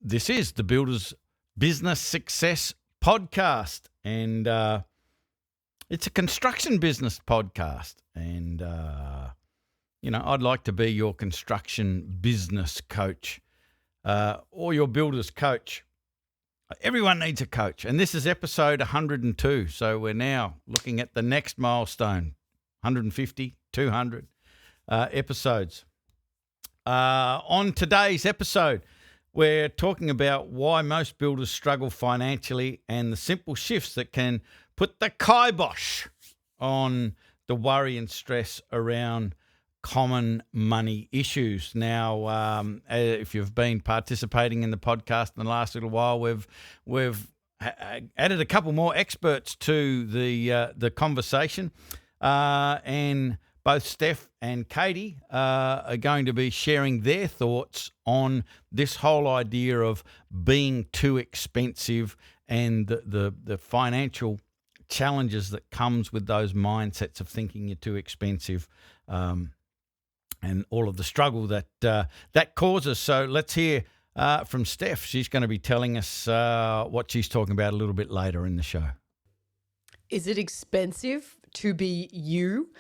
This is the Builders Business Success Podcast, and it's a construction business podcast. And, I'd like to be your construction business coach or your builder's coach. Everyone needs a coach, and this is episode 102. So we're now looking at the next milestone, 150, 200 episodes. On today's episode, we're talking about why most builders struggle financially and the simple shifts that can put the kibosh on the worry and stress around common money issues. Now, if you've been participating in the podcast in the last little while, we've added a couple more experts to the conversation, and both Steph and Katie are going to be sharing their thoughts on this whole idea of being too expensive and the financial challenges that comes with those mindsets of thinking you're too expensive, and all of the struggle that causes. So let's hear from Steph. She's going to be telling us what she's talking about a little bit later in the show. Is it expensive to be you?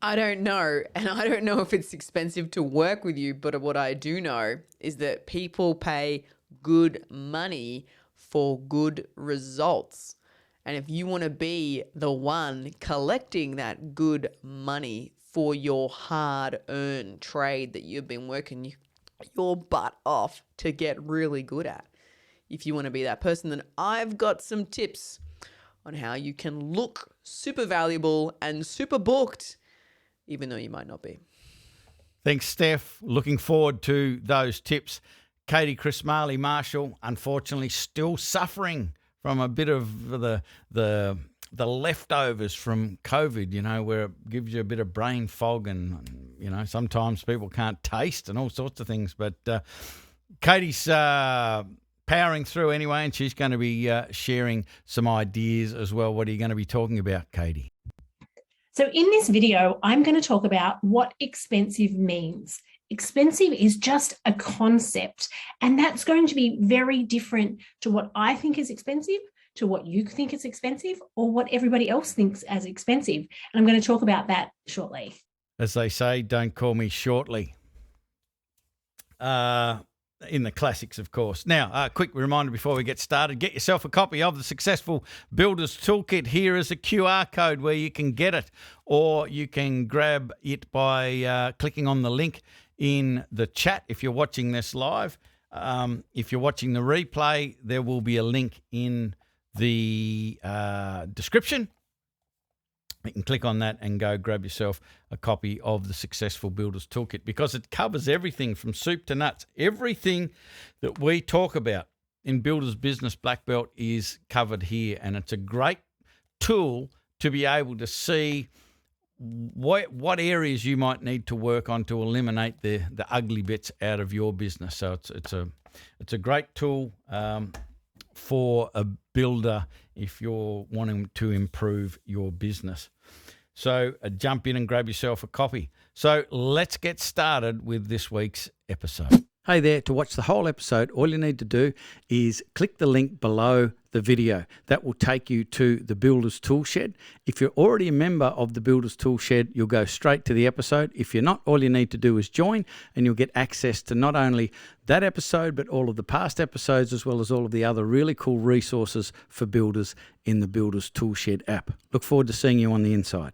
I don't know. And I don't know if it's expensive to work with you, but what I do know is that people pay good money for good results. And if you want to be the one collecting that good money for your hard-earned trade that you've been working your butt off to get really good at, if you want to be that person, then I've got some tips on how you can look super valuable and super booked, even though you might not be. Thanks, Steph. Looking forward to those tips. Katie Chris Marshall, unfortunately, still suffering from a bit of the leftovers from COVID, where it gives you a bit of brain fog and, sometimes people can't taste and all sorts of things. But Katie's powering through anyway, and she's going to be sharing some ideas as well. What are you going to be talking about, Katie? So in this video, I'm going to talk about what expensive means. Expensive is just a concept, and that's going to be very different to what I think is expensive, to what you think is expensive, or what everybody else thinks as expensive. And I'm going to talk about that shortly. As they say, don't call me shortly. In the classics, of course. Now, a quick reminder before we get started, get yourself a copy of the Successful Builders Toolkit. Here is a QR code where you can get it, or you can grab it by clicking on the link in the chat if you're watching this live. If you're watching the replay, there will be a link in the description. You can click on that and go grab yourself a copy of the Successful Builders Toolkit, because it covers everything from soup to nuts. Everything that we talk about in Builders Business Black Belt is covered here, and it's a great tool to be able to see what areas you might need to work on to eliminate the ugly bits out of your business. So it's a great tool for a builder if you're wanting to improve your business. So jump in and grab yourself a copy. So let's get started with this week's episode. Hey there, to watch the whole episode, all you need to do is click the link below the video. That will take you to the Builders Toolshed. If you're already a member of the Builders Toolshed, you'll go straight to the episode. If you're not, all you need to do is join, and you'll get access to not only that episode, but all of the past episodes, as well as all of the other really cool resources for builders in the Builders Toolshed app. Look forward to seeing you on the inside.